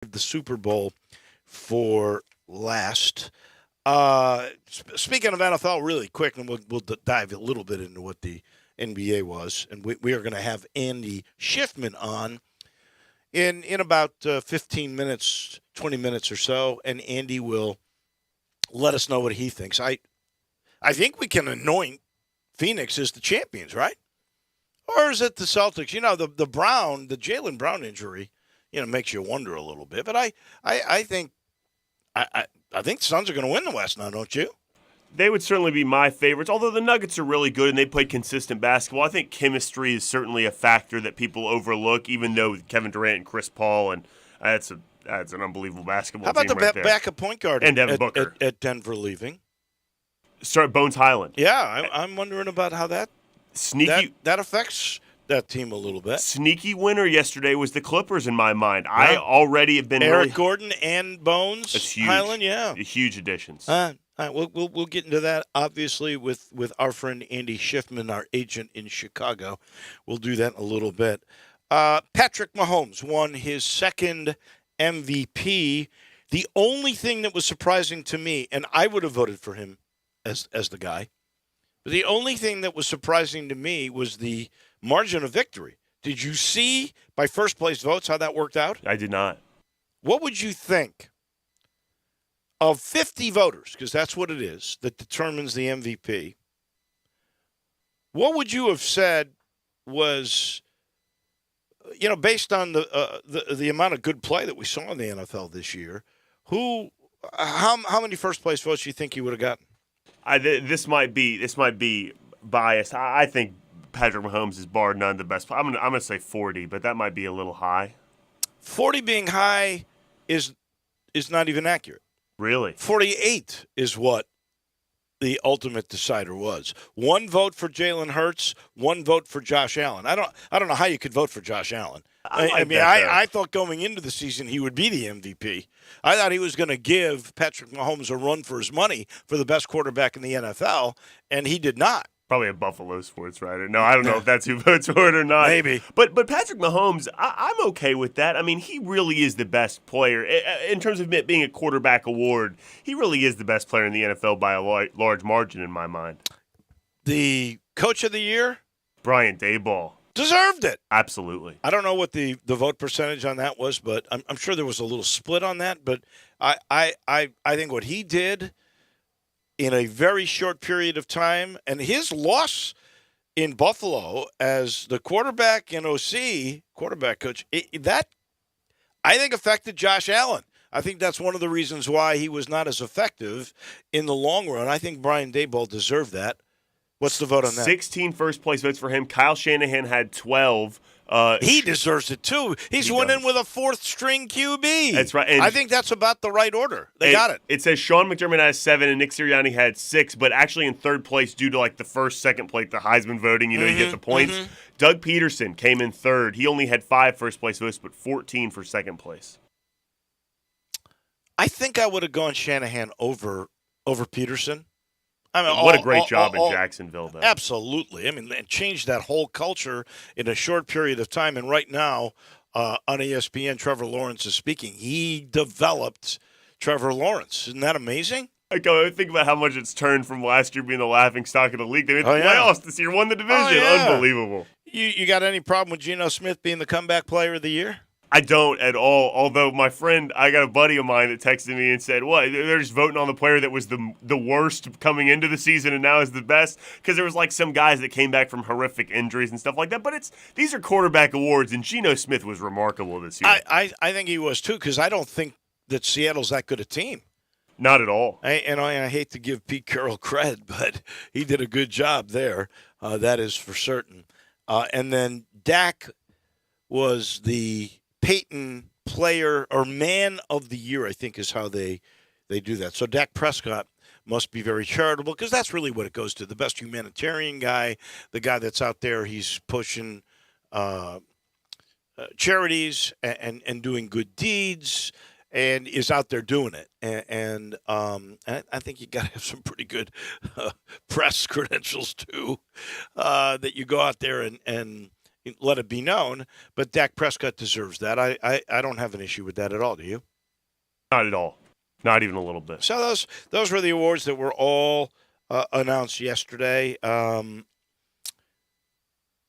the Super Bowl for last. Speaking of NFL, really quick, and we'll dive a little bit into what the NBA was, and we are going to have Andy Schiffman on in about 15 minutes, 20 minutes or so, and Andy will let us know what he thinks. I think we can anoint Phoenix as the champions, right? Or is it the Celtics? The Jalen Brown injury, makes you wonder a little bit. But I think I think the Suns are going to win the West now, don't you? They would certainly be my favorites, although the Nuggets are really good and they play consistent basketball. I think chemistry is certainly a factor that people overlook, even though Kevin Durant and Chris Paul, and that's an unbelievable basketball How about team the right there. backup point guard and Devin Booker at Denver leaving? Start Bones Highland. Yeah, I'm wondering about how that affects that team a little bit. Sneaky winner yesterday was the Clippers in my mind. Yeah. I already have been Eric Gordon and Bones Highland, yeah, huge additions. All right, we'll get into that obviously with our friend Andy Schiffman, our agent in Chicago. We'll do that in a little bit. Patrick Mahomes won his second MVP. The only thing that was surprising to me, and I would have voted for him as the guy, but the only thing that was surprising to me was the margin of victory. Did you see by first place votes how that worked out? I did not. What would you think of 50 voters, because that's what it is that determines the MVP? What would you have said was, based on the amount of good play that we saw in the NFL this year, how many first place votes do you think you would have gotten? This might be biased. I think Patrick Mahomes is bar none the best. I'm gonna say 40, but that might be a little high. 40 being high is not even accurate. Really? 48 is what the ultimate decider was. One vote for Jalen Hurts, one vote for Josh Allen. I don't know how you could vote for Josh Allen. I thought going into the season he would be the MVP. I thought he was going to give Patrick Mahomes a run for his money for the best quarterback in the NFL, and he did not. Probably a Buffalo sports writer. No, I don't know if that's who votes for it or not. Maybe. But Patrick Mahomes, I'm okay with that. I mean, he really is the best player. In terms of it being a quarterback award, he really is the best player in the NFL by a large margin in my mind. The coach of the year? Brian Daboll. Deserved it. Absolutely. I don't know what the vote percentage on that was, but I'm sure there was a little split on that. But I think what he did in a very short period of time, and his loss in Buffalo as the quarterback and quarterback coach, that I think affected Josh Allen. I think that's one of the reasons why he was not as effective in the long run. I think Brian Daboll deserved that. What's the vote on that? 16 first-place votes for him. Kyle Shanahan had 12. He deserves it, too. He went in with a fourth-string QB. That's right. And I think that's about the right order. They got it. It says Sean McDermott has 7 and Nick Sirianni had 6, but actually in third place due to like the first, second place, the Heisman voting, you get the points. Mm-hmm. Doug Peterson came in third. He only had 5 first-place votes, but 14 for second place. I think I would have gone Shanahan over Peterson. I mean, what a great job in Jacksonville, though. Absolutely. I mean, they changed that whole culture in a short period of time. And right now, on ESPN, Trevor Lawrence is speaking. He developed Trevor Lawrence. Isn't that amazing? I think about how much it's turned from last year being the laughingstock of the league. They made the playoffs this year, won the division. Unbelievable. You got any problem with Geno Smith being the comeback player of the year? I don't at all, although my friend, I got a buddy of mine that texted me and said, what, they're just voting on the player that was the worst coming into the season and now is the best? Because there was like some guys that came back from horrific injuries and stuff like that. But these are quarterback awards, and Geno Smith was remarkable this year. I think he was too, because I don't think that Seattle's that good a team. Not at all. I hate to give Pete Carroll credit, but he did a good job there. That is for certain. And then Dak was the Peyton player or man of the year, I think is how they do that. So Dak Prescott must be very charitable, because that's really what it goes to. The best humanitarian guy, the guy that's out there, he's pushing charities and doing good deeds and is out there doing it. And I think you got to have some pretty good press credentials, too, that you go out there and let it be known. But Dak Prescott deserves that. I don't have an issue with that at all. Do you? Not at all. Not even a little bit. So those were the awards that were all announced yesterday.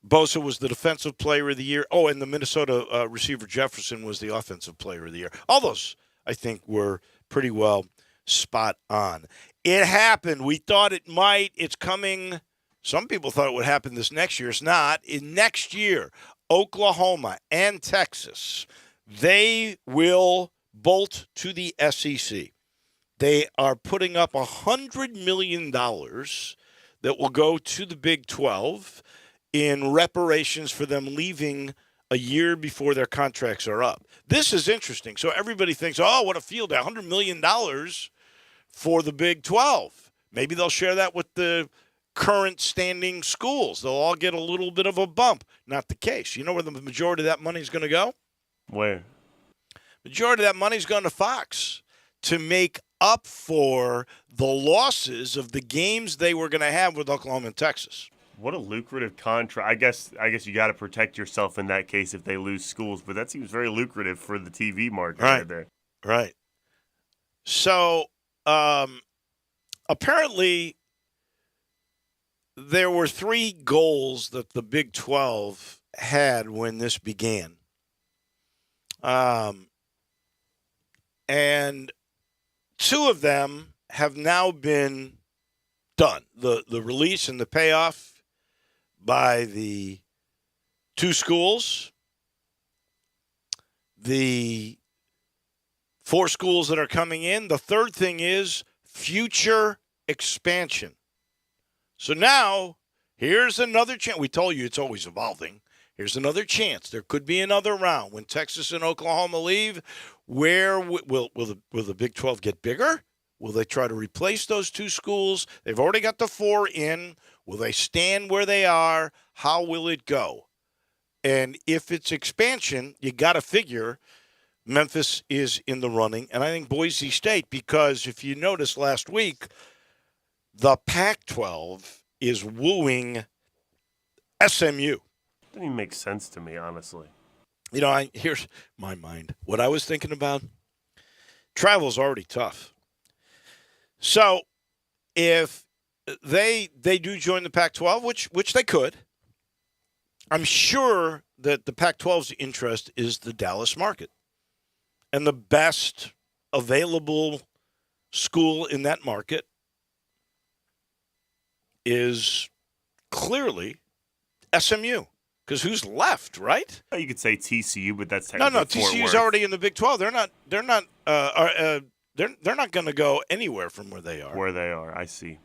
Bosa was the defensive player of the year. Oh, and the Minnesota receiver Jefferson was the offensive player of the year. All those, I think, were pretty well spot on. It happened. We thought it might. It's coming. Some people thought it would happen this next year. It's not. Next year, Oklahoma and Texas, they will bolt to the SEC. They are putting up $100 million that will go to the Big 12 in reparations for them leaving a year before their contracts are up. This is interesting. So everybody thinks, oh, what a field, $100 million for the Big 12. Maybe they'll share that with the current standing schools. They'll all get a little bit of a bump. Not the case. You know where the majority of that money is going to go? Where? Majority of that money is going to Fox to make up for the losses of the games they were going to have with Oklahoma and Texas. What a lucrative contract. I guess you got to protect yourself in that case if they lose schools, but that seems very lucrative for the TV market right there. Right. So apparently there were 3 goals that the Big 12 had when this began. And 2 of them have now been done. The release and the payoff by the 2 schools, the 4 schools that are coming in. The third thing is future expansion. So now, here's another chance. We told you it's always evolving. Here's another chance. There could be another round. When Texas and Oklahoma leave, where will the Big 12 get bigger? Will they try to replace those 2 schools? They've already got the 4 in. Will they stand where they are? How will it go? And if it's expansion, you got to figure Memphis is in the running. And I think Boise State, because if you noticed last week, the Pac-12 is wooing SMU. Doesn't even make sense to me, honestly. You know, here's my mind. What I was thinking about, travel's already tough. So if they do join the Pac-12, which they could, I'm sure that the Pac-12's interest is the Dallas market. And the best available school in that market is clearly SMU. Because who's left, right? You could say TCU, but that's technically no. TCU's already in the Big 12. They're not going to go anywhere from where they are. Where they are, I see.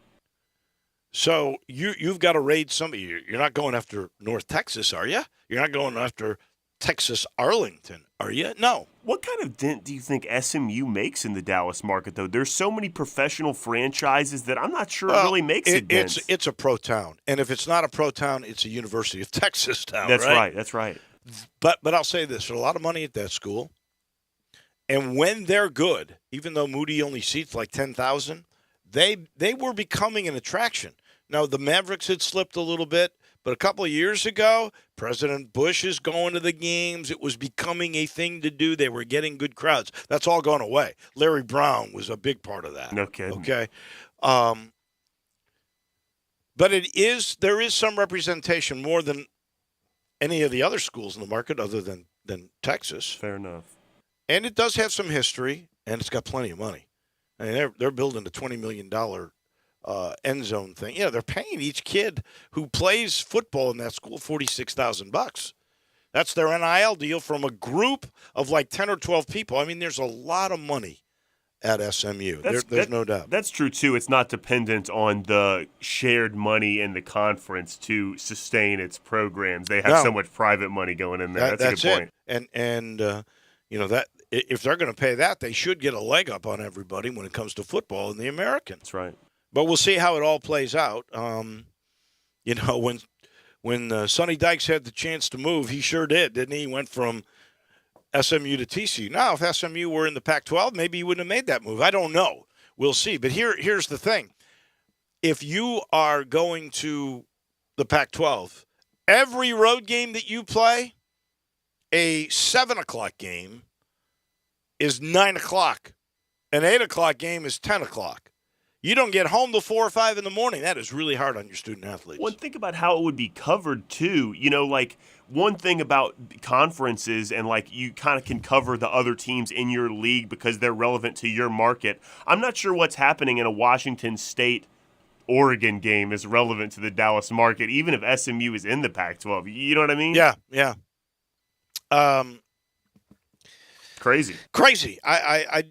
So you've got to raid somebody. You're not going after North Texas, are you? You're not going after Texas Arlington, are you? No. What kind of dent do you think SMU makes in the Dallas market, though? There's so many professional franchises that I'm not sure it really makes a dent. It's a pro town. And if it's not a pro town, it's a University of Texas town, That's right. That's right. But I'll say this. There's a lot of money at that school. And when they're good, even though Moody only seats like 10,000, they were becoming an attraction. Now, the Mavericks had slipped a little bit, but a couple of years ago, President Bush is going to the games. It was becoming a thing to do. They were getting good crowds. That's all gone away. Larry Brown was a big part of that. No kidding. Okay. But there is some representation more than any of the other schools in the market other than Texas. Fair enough. And it does have some history, and it's got plenty of money. I mean, they're building a $20 million end zone thing. Yeah, they're paying each kid who plays football in that school $46,000. That's their NIL deal from a group of like 10 or 12 people. I mean, there's a lot of money at SMU. There's no doubt. That's true, too. It's not dependent on the shared money in the conference to sustain its programs. They have so much private money going in there. That's a good point. And that if they're going to pay that, they should get a leg up on everybody when it comes to football in the American. That's right. But we'll see how it all plays out. When Sonny Dykes had the chance to move, he sure did, didn't he? He went from SMU to TCU. Now, if SMU were in the Pac-12, maybe he wouldn't have made that move. I don't know. We'll see. But here's the thing. If you are going to the Pac-12 Every road game that you play, a 7 o'clock game is 9 o'clock. An 8 o'clock game is 10 o'clock. You don't get home till 4 or 5 in the morning. That is really hard on your student athletes. Well, think about how it would be covered, too. Like, one thing about conferences and, like, you kind of can cover the other teams in your league because they're relevant to your market. I'm not sure what's happening in a Washington State Oregon game is relevant to the Dallas market, even if SMU is in the Pac-12. You know what I mean? Yeah. Crazy. I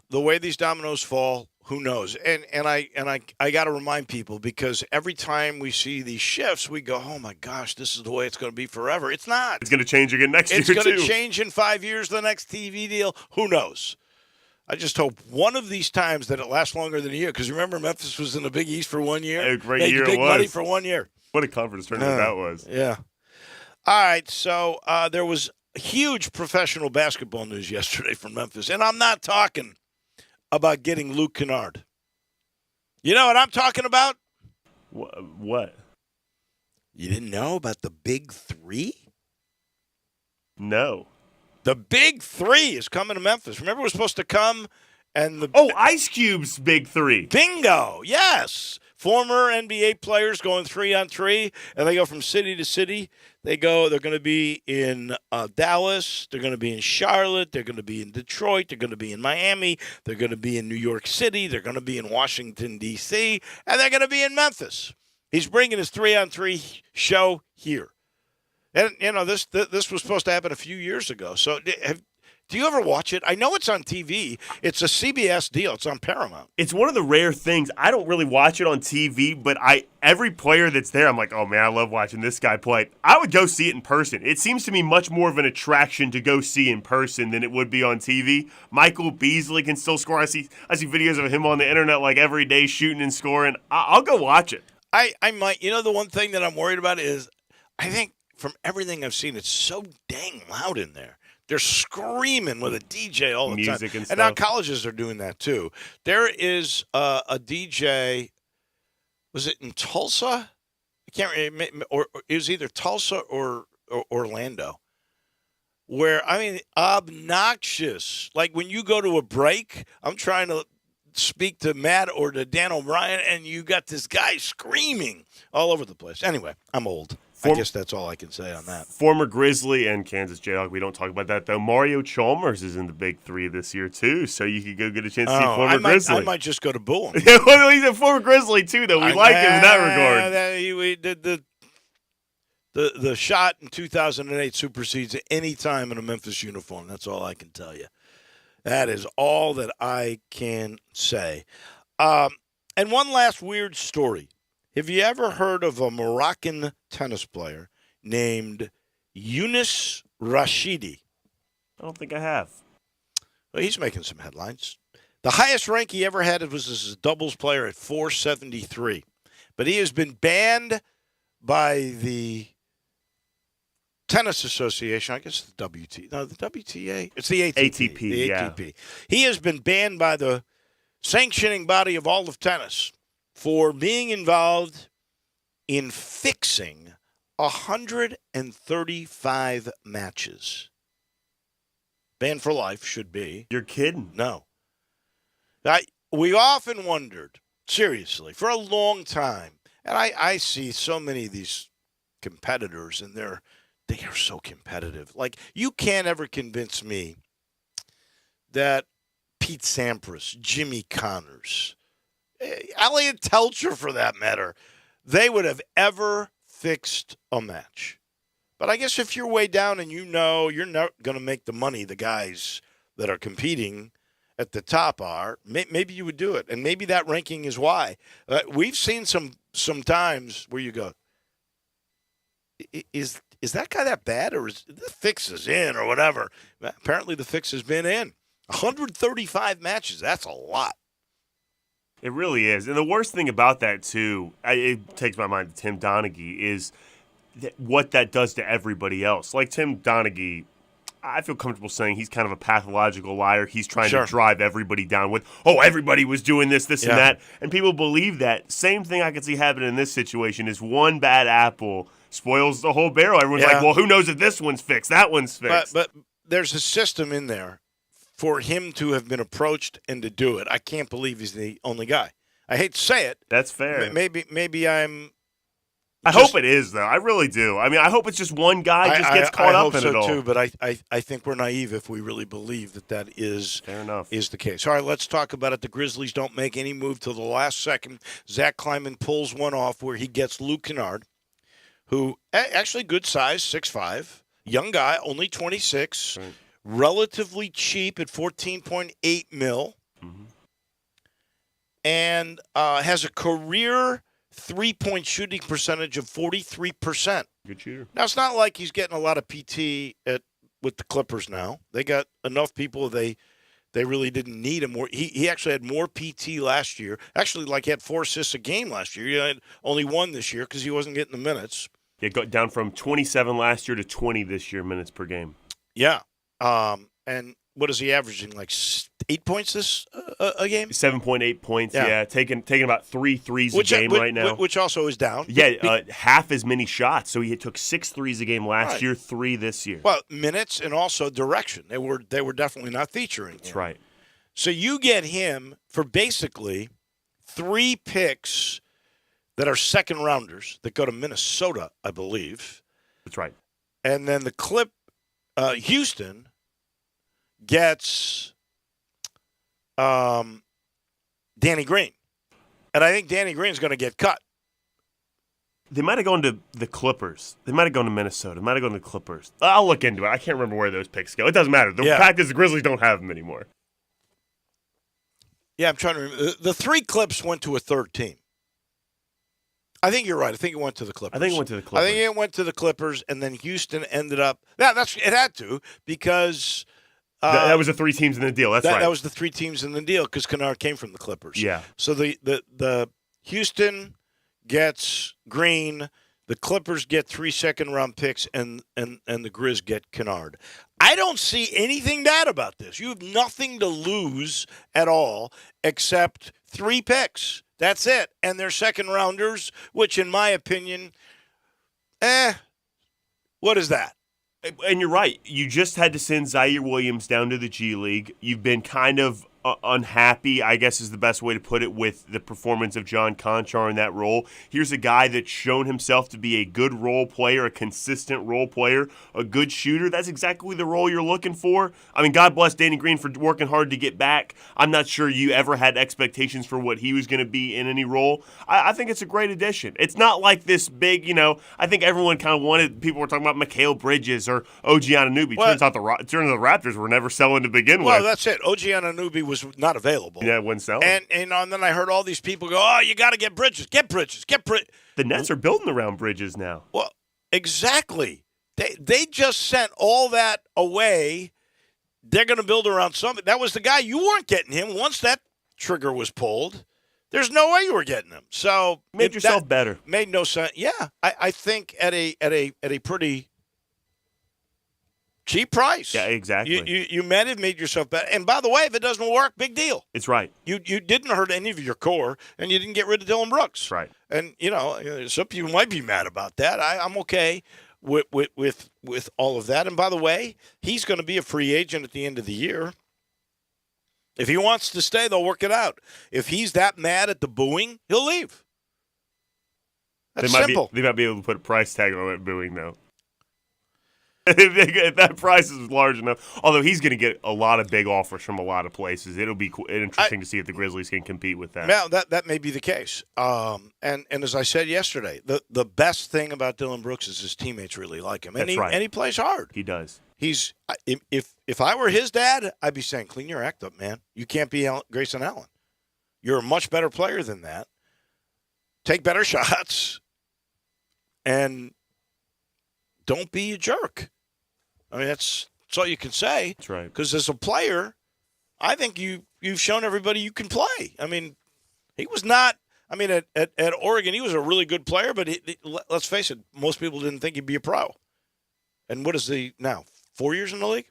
the way these dominoes fall, who knows? And I got to remind people, because every time we see these shifts, we go, oh my gosh, this is the way it's going to be forever. It's not. It's going to change again next year, It's going to change in 5 years, the next TV deal. Who knows? I just hope one of these times that it lasts longer than a year. Because remember, Memphis was in the Big East for 1 year. A great year big it was. money for 1 year. What a conference tournament that was. Yeah. All right, so there was huge professional basketball news yesterday from Memphis. And I'm not talking about getting Luke Kennard. You know what I'm talking about? What? You didn't know about the Big Three? No. The Big Three is coming to Memphis. Remember, it was supposed to come and the Ice Cube's Big Three. Bingo, yes. Former NBA players going 3-on-3, and they go from city to city. They're going to be in Dallas. They're going to be in Charlotte. They're going to be in Detroit. They're going to be in Miami. They're going to be in New York City. They're going to be in Washington, D.C., and they're going to be in Memphis. He's bringing his 3-on-3 show here. And, this was supposed to happen a few years ago. So do you ever watch it? I know it's on TV. It's a CBS deal. It's on Paramount. It's one of the rare things. I don't really watch it on TV, but every player that's there, I'm like, oh, man, I love watching this guy play. I would go see it in person. It seems to me much more of an attraction to go see in person than it would be on TV. Michael Beasley can still score. I see videos of him on the internet like every day shooting and scoring. I'll go watch it. I might. The one thing that I'm worried about is I think from everything I've seen, it's so dang loud in there. They're screaming with a DJ all the Music time. and And now stuff. colleges are doing that too. There is a DJ, was it in Tulsa? I can't remember, or it was either Tulsa or Orlando, where, obnoxious. Like when you go to a break, I'm trying to speak to Matt or to Dan O'Brien, and you got this guy screaming all over the place. Anyway, I'm old. I guess that's all I can say on that. Former Grizzly and Kansas Jayhawk. We don't talk about that, though. Mario Chalmers is in the Big Three this year, too, so you could go get a chance to see former Grizzly. I might just go to boo him. Yeah, well, he's a former Grizzly, too, though. We like him in that regard. We did the shot in 2008 supersedes any time in a Memphis uniform. That's all I can tell you. That is all that I can say. And one last weird story. Have you ever heard of a Moroccan tennis player named Younes Rashidi? I don't think I have. Well, he's making some headlines. The highest rank he ever had was as a doubles player at 473. But he has been banned by the Tennis Association. I guess the WTA. It's the ATP. ATP, the yeah. ATP. He has been banned by the sanctioning body of all of tennis for being involved in fixing 135 matches. Banned for life should be. You're kidding. No. We often wondered, seriously, for a long time, and I see so many of these competitors, and they are so competitive. Like, you can't ever convince me that Pete Sampras, Jimmy Connors, Elliot Telcher, for that matter, they would have ever fixed a match. But I guess if you're way down and you're not going to make the money the guys that are competing at the top are, maybe you would do it. And maybe that ranking is why. We've seen some times where you go, is that guy that bad, or is the fix is in or whatever? Apparently the fix has been in. 135 matches, that's a lot. It really is. And the worst thing about that, too, it takes my mind to Tim Donaghy, is what that does to everybody else. Like Tim Donaghy, I feel comfortable saying he's kind of a pathological liar. He's trying Sure. to drive everybody down with, everybody was doing this, Yeah. and that. And people believe that. Same thing I could see happening in this situation is one bad apple spoils the whole barrel. Everyone's Yeah. like, well, who knows if this one's fixed, that one's fixed. But there's a system in there for him to have been approached and to do it. I can't believe he's the only guy. I hate to say it. That's fair. Maybe I'm. I hope it is, though. I really do. I mean, I hope it's just one guy just gets caught up in it all. I hope so, too, but I think we're naive if we really believe that is Fair enough. is the case. All right, let's talk about it. The Grizzlies don't make any move till the last second. Zach Kleiman pulls one off where he gets Luke Kennard, who actually good size, 6'5", young guy, only 26, Right. relatively cheap at $14.8 million, and has a career three-point shooting percentage of 43%. Good shooter. Now, it's not like he's getting a lot of PT with the Clippers now. They got enough people. They really didn't need him. He actually had more PT last year. Actually, he had 4 assists a game last year. He had only 1 this year because he wasn't getting the minutes. It got down from 27 last year to 20 this year minutes per game. Yeah. And what is he averaging? 8 points this a game? 7.8 points. Yeah, taking about 3 threes a game right now. Which also is down. Yeah, half as many shots. So he took 6 threes a game last year, 3 this year. Well, minutes and also direction. They were definitely not featuring him. That's right. So you get him for basically 3 picks that are second rounders that go to Minnesota, I believe. That's right. And then Houston gets Danny Green. And I think Danny Green's going to get cut. They might have gone to the Clippers. They might have gone to Minnesota. They might have gone to the Clippers. I'll look into it. I can't remember where those picks go. It doesn't matter. The fact is the Grizzlies don't have them anymore. Yeah, I'm trying to remember. The 3 Clips went to a third team. I think you're right. I think it went to the Clippers. I think it went to the Clippers, and then Houston ended up. It had to because that was the 3 teams in the deal. That's right. That was the 3 teams in the deal because Kennard came from the Clippers. Yeah. So the Houston gets Green, the Clippers get 3 second-round picks, and the Grizz get Kennard. I don't see anything bad about this. You have nothing to lose at all except 3 picks. That's it. And they're second-rounders, which, in my opinion, what is that? And you're right. You just had to send Zaire Williams down to the G League. You've been kind of unhappy, I guess is the best way to put it, with the performance of John Conchar in that role. Here's a guy that's shown himself to be a good role player, a consistent role player, a good shooter. That's exactly the role you're looking for. I mean, God bless Danny Green for working hard to get back. I'm not sure you ever had expectations for what he was going to be in any role. I think it's a great addition. It's not like this big, I think everyone kind of wanted, people were talking about Mikal Bridges or OG Anunoby. Turns out the Raptors were never selling to begin with. Well, that's it. OG Anunoby was not available. Yeah, it wasn't selling. And then I heard all these people go, "Oh, you got to get Bridges. Get Bridges. Get Bridges." The Nets are building around Bridges now. Well, exactly. They just sent all that away. They're going to build around something. That was the guy. You weren't getting him once that trigger was pulled. There's no way you were getting him. So made yourself better. Made no sense. Yeah, I think at a pretty cheap price. Yeah, exactly. You made yourself better. And by the way, if it doesn't work, big deal. It's right. You didn't hurt any of your core, and you didn't get rid of Dylan Brooks. That's right. And some people might be mad about that. I'm okay with all of that. And by the way, he's going to be a free agent at the end of the year. If he wants to stay, they'll work it out. If he's that mad at the booing, he'll leave. That's simple. They might be able to put a price tag on that booing, though. If that price is large enough, although he's going to get a lot of big offers from a lot of places, it'll be interesting to see if the Grizzlies can compete with that. Now, that may be the case. And as I said yesterday, the best thing about Dylan Brooks is his teammates really like him. That's right. And he plays hard. He does. If I were his dad, I'd be saying, clean your act up, man. You can't be Grayson Allen. You're a much better player than that. Take better shots. And don't be a jerk. I mean, that's all you can say. That's right. Because as a player, I think you've shown everybody you can play. I mean, he was not. I mean, at Oregon, he was a really good player, but let's face it, most people didn't think he'd be a pro. And what is he now? 4 years in the league?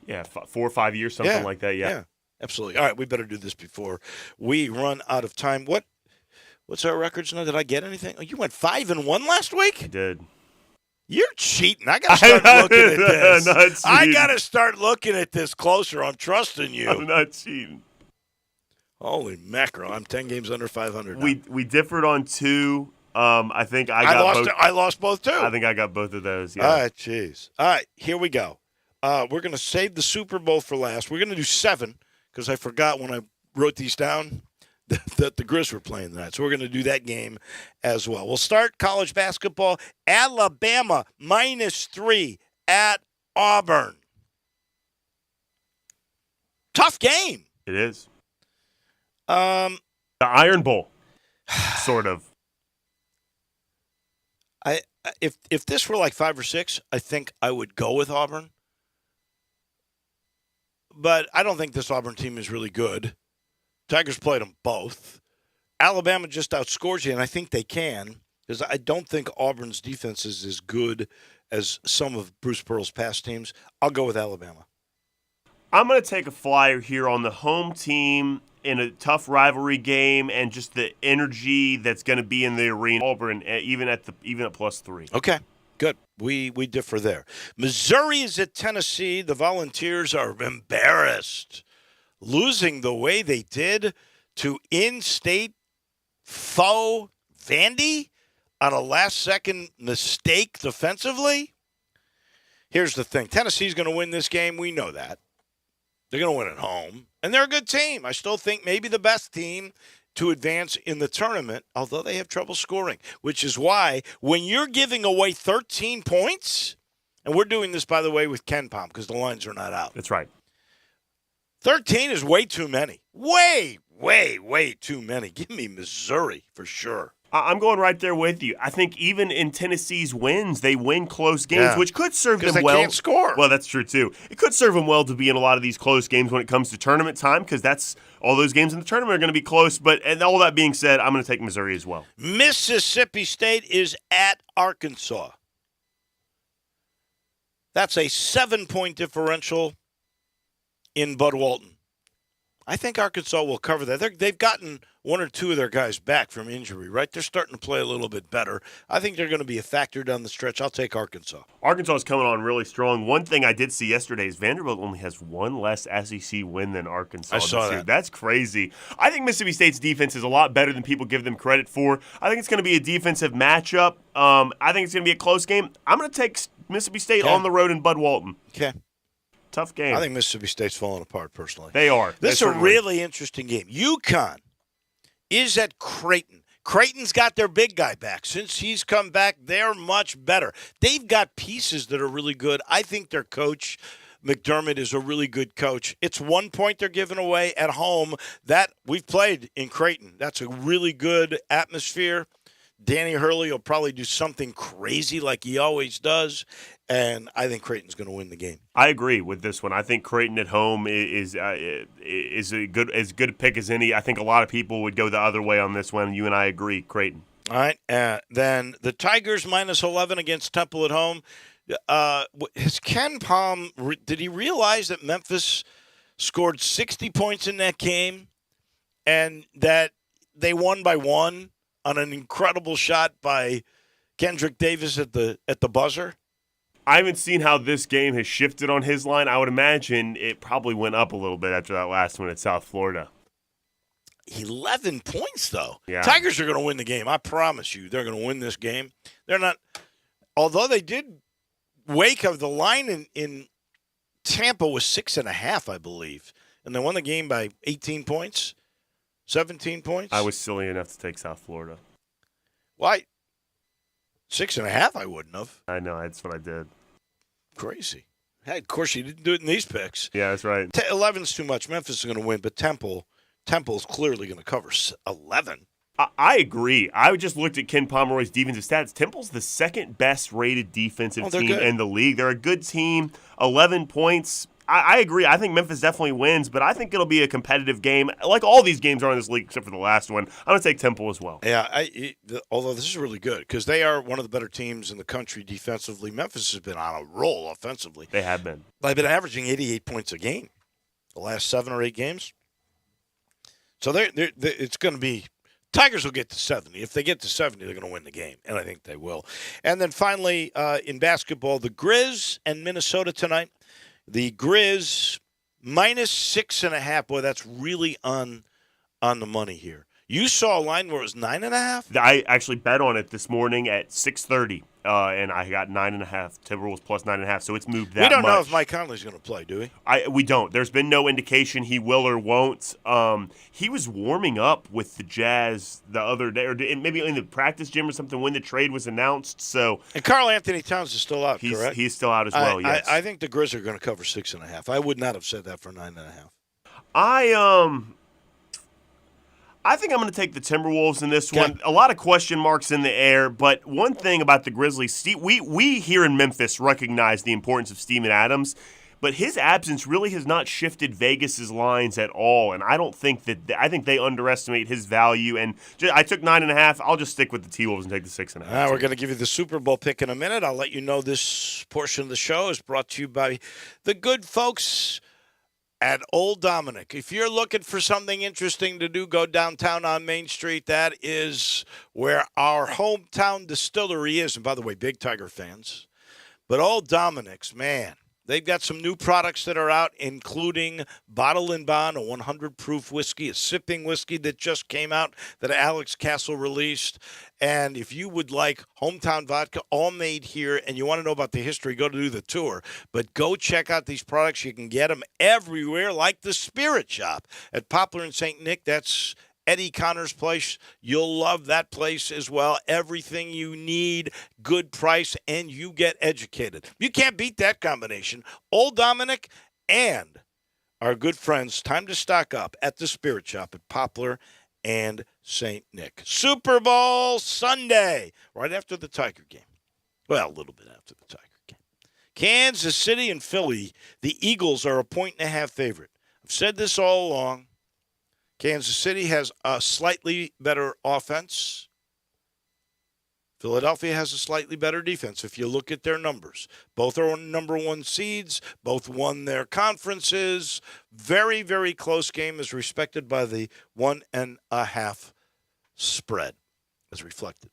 Yeah, 4 or 5 years, something like that. Yeah. Absolutely. All right, we better do this before we run out of time. What's our records now? Did I get anything? Oh, you went 5-1 last I week? did. You're cheating. I got to start looking at this. Not cheating. I got to start looking at this closer. I'm trusting you. I'm not cheating. Holy mackerel! I'm 10 games under 500 now. We differed on 2. I think I got both. I lost both too. I think I got both of those. Yeah. All right, jeez. All right, here we go. We're going to save the Super Bowl for last. We're going to do 7 because I forgot when I wrote these down that the Grizz were playing tonight. So we're going to do that game as well. We'll start college basketball. Alabama -3 at Auburn. Tough game. It is. The Iron Bowl, sort of. If this were like 5 or 6, I think I would go with Auburn. But I don't think this Auburn team is really good. Tigers played them both. Alabama just outscores you, and I think they can, because I don't think Auburn's defense is as good as some of Bruce Pearl's past teams. I'll go with Alabama. I'm going to take a flyer here on the home team in a tough rivalry game and just the energy that's going to be in the arena. Auburn, even at +3. Okay, good. We differ there. Missouri is at Tennessee. The Volunteers are embarrassed, losing the way they did to in-state foe Vandy on a last-second mistake defensively. Here's the thing. Tennessee's going to win this game. We know that. They're going to win at home. And they're a good team. I still think maybe the best team to advance in the tournament, although they have trouble scoring, which is why when you're giving away 13 points, and we're doing this, by the way, with Ken Pom because the lines are not out. That's right. 13 is way too many. Way, way, way too many. Give me Missouri for sure. I'm going right there with you. I think even in Tennessee's wins, they win close games, which could serve them well. Because they can't score. Well, that's true, too. It could serve them well to be in a lot of these close games when it comes to tournament time, because that's all those games in the tournament are going to be close. But and all that being said, I'm going to take Missouri as well. Mississippi State is at Arkansas. That's a 7-point differential in Bud Walton. I think Arkansas will cover that. They've gotten 1 or 2 of their guys back from injury, right? They're starting to play a little bit better. I think they're going to be a factor down the stretch. I'll take Arkansas. Arkansas is coming on really strong. One thing I did see yesterday is Vanderbilt only has 1 less SEC win than Arkansas. I saw that. That's crazy. I think Mississippi State's defense is a lot better than people give them credit for. I think it's going to be a defensive matchup. I think it's going to be a close game. I'm going to take Mississippi State on the road in Bud Walton. Okay. Tough game. I think Mississippi State's falling apart, personally. They are. This is a really interesting game. UConn is at Creighton. Creighton's got their big guy back. Since he's come back, they're much better. They've got pieces that are really good. I think their coach, McDermott, is a really good coach. It's 1 point they're giving away at home. That we've played in Creighton. That's a really good atmosphere. Danny Hurley will probably do something crazy like he always does, and I think Creighton's going to win the game. I agree with this one. I think Creighton at home is a good as good a pick as any. I think a lot of people would go the other way on this one. You and I agree, Creighton. All right. Then the Tigers -11 against Temple at home. Has Ken Pom, did he realize that Memphis scored 60 points in that game and that they won by 1 on an incredible shot by Kendrick Davis at the buzzer? I haven't seen how this game has shifted on his line. I would imagine it probably went up a little bit after that last one at South Florida. 11 points, though. Yeah. Tigers are going to win the game. I promise you, they're going to win this game. They're not, although they did wake up the line in Tampa was 6.5, I believe, and they won the game by 18 points. 17 points? I was silly enough to take South Florida. Why? 6.5, I wouldn't have. I know, that's what I did. Crazy. Hey, of course, you didn't do it in these picks. Yeah, that's right. 11's too much. Memphis is going to win, but Temple's clearly going to cover 11. I agree. I just looked at Ken Pomeroy's defensive stats. Temple's the second best rated defensive team in the league. They're a good team. 11 points. I agree. I think Memphis definitely wins, but I think it'll be a competitive game. Like all these games are in this league except for the last one. I'm going to take Temple as well. Yeah, although this is really good because they are one of the better teams in the country defensively. Memphis has been on a roll offensively. They have been. They've been averaging 88 points a game the last 7 or 8 games. So it's going to be Tigers will get to 70. If they get to 70, they're going to win the game, and I think they will. And then finally, in basketball, the Grizz and Minnesota tonight. The Grizz minus 6.5. Boy, that's really on the money here. You saw a line where it was 9.5? I actually bet on it this morning at 6:30, and I got 9.5. Timberwolves plus 9.5, so it's moved that much. We don't know if Mike Conley's going to play, do we? We don't. There's been no indication he will or won't. He was warming up with the Jazz the other day, or maybe in the practice gym or something when the trade was announced. So, and Karl Anthony Towns is still out, correct? He's still out as well, yes. I think the Grizz are going to cover 6.5. I would not have said that for 9.5. I think I'm going to take the Timberwolves in this one. A lot of question marks in the air, but one thing about the Grizzlies, we here in Memphis recognize the importance of Steven Adams, but his absence really has not shifted Vegas's lines at all, and I think they underestimate his value. And I took 9.5. I'll just stick with the T-Wolves and take the 6.5. We're going to give you the Super Bowl pick in a minute. I'll let you know this portion of the show is brought to you by the good folks at Old Dominic. If you're looking for something interesting to do, go downtown on Main Street. That is where our hometown distillery is. And by the way, big Tiger fans. But Old Dominic's, man, they've got some new products that are out, including Bottle and Bond, a 100 proof whiskey, a sipping whiskey that just came out that Alex Castle released. And if you would like hometown vodka, all made here, and you want to know about the history, go to do the tour. But go check out these products. You can get them everywhere, like the Spirit Shop at Poplar and St. Nick. That's Eddie Connor's place. You'll love that place as well. Everything you need, good price, and you get educated. You can't beat that combination. Old Dominic and our good friends, time to stock up at the Spirit Shop at Poplar and St. Nick. Super Bowl Sunday, right after the Tiger game. Well, a little bit after the Tiger game. Kansas City and Philly, the Eagles are a 1.5 favorite. I've said this all along. Kansas City has a slightly better offense. Philadelphia has a slightly better defense if you look at their numbers. Both are number 1 seeds. Both won their conferences. Very, very close game is respected by the 1.5 spread as reflected.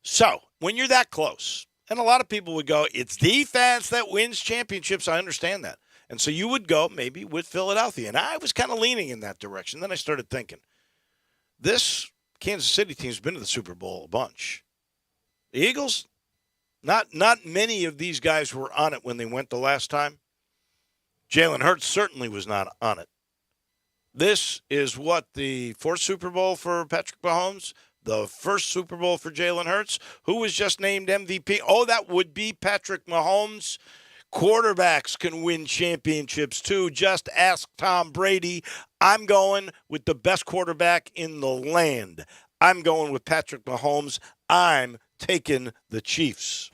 So, when you're that close, and a lot of people would go, it's defense that wins championships. I understand that. And so you would go maybe with Philadelphia. And I was kind of leaning in that direction. Then I started thinking, this Kansas City team's been to the Super Bowl a bunch. The Eagles, not many of these guys were on it when they went the last time. Jalen Hurts certainly was not on it. This is what, the 4th Super Bowl for Patrick Mahomes? The 1st Super Bowl for Jalen Hurts? Who was just named MVP? Oh, that would be Patrick Mahomes. Quarterbacks can win championships, too. Just ask Tom Brady. I'm going with the best quarterback in the land. I'm going with Patrick Mahomes. I'm taking the Chiefs.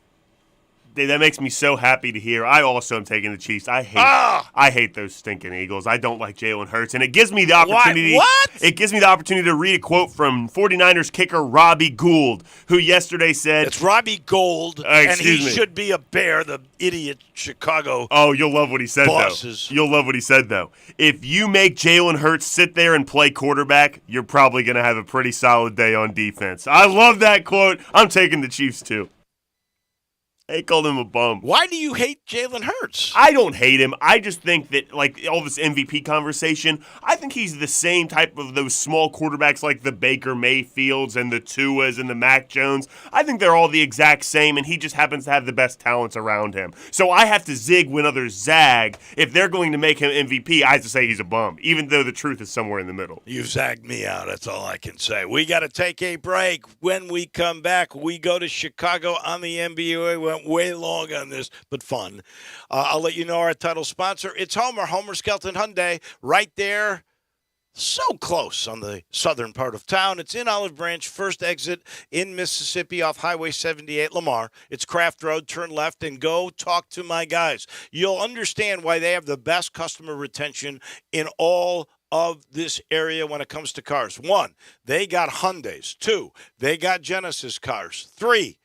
That makes me so happy to hear. I also am taking the Chiefs. I hate those stinking Eagles. I don't like Jalen Hurts, and it gives me the opportunity. What? It gives me the opportunity to read a quote from 49ers kicker Robbie Gould, who yesterday said, "It's Robbie Gould, and he me. should be a Bear." The idiot Chicago. Oh, you'll love what he said bosses. though. You'll love what he said though. If you make Jalen Hurts sit there and play quarterback, you're probably going to have a pretty solid day on defense. I love that quote. I'm taking the Chiefs too. They called him a bum. Why do you hate Jalen Hurts? I don't hate him. I just think that, like, all this MVP conversation, I think he's the same type of those small quarterbacks like the Baker Mayfields and the Tuas and the Mac Jones. I think they're all the exact same, and he just happens to have the best talents around him. So I have to zig when others zag. If they're going to make him MVP, I have to say he's a bum, even though the truth is somewhere in the middle. You zagged me out. That's all I can say. We got to take a break. When we come back, we go to Chicago on the NBA. We went way long on this, but fun. I'll let you know our title sponsor. It's Homer Skelton Hyundai, right there so close on the southern part of town. It's in Olive Branch, first exit in Mississippi off Highway 78, Lamar. It's Craft Road. Turn left and go talk to my guys. You'll understand why they have the best customer retention in all of this area when it comes to cars. 1, they got Hyundais. 2, they got Genesis cars. 3,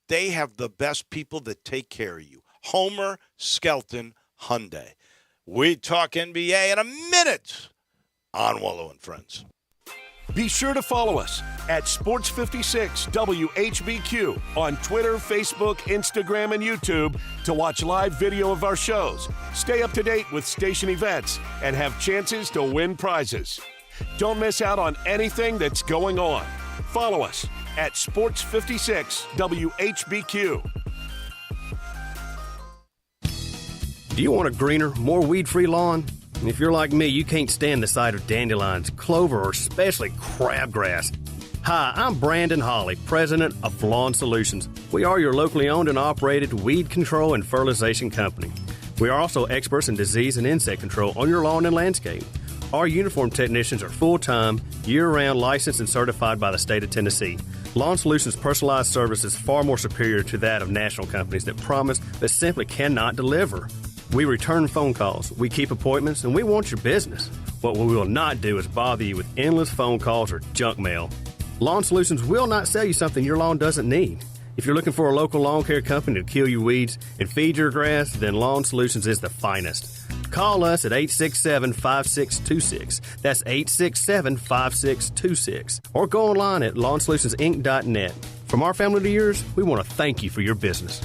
they have the best people that take care of you. Homer Skelton Hyundai. We talk NBA in a minute on Wolo and Friends. Be sure to follow us at Sports56 WHBQ on Twitter, Facebook, Instagram, and YouTube to watch live video of our shows, stay up to date with station events, and have chances to win prizes. Don't miss out on anything that's going on. Follow us at Sports56 WHBQ. Do you want a greener, more weed-free lawn? If you're like me, you can't stand the sight of dandelions, clover, or especially crabgrass. Hi, I'm Brandon Hawley, president of Lawn Solutions. We are your locally owned and operated weed control and fertilization company. We are also experts in disease and insect control on your lawn and landscape. Our uniformed technicians are full-time, year-round licensed and certified by the state of Tennessee. Lawn Solutions' personalized service is far more superior to that of national companies that promise but simply cannot deliver. We return phone calls, we keep appointments, and we want your business. What we will not do is bother you with endless phone calls or junk mail. Lawn Solutions will not sell you something your lawn doesn't need. If you're looking for a local lawn care company to kill your weeds and feed your grass, then Lawn Solutions is the finest. Call us at 867-5626. That's 867-5626. Or go online at lawnsolutionsinc.net. From our family to yours, we want to thank you for your business.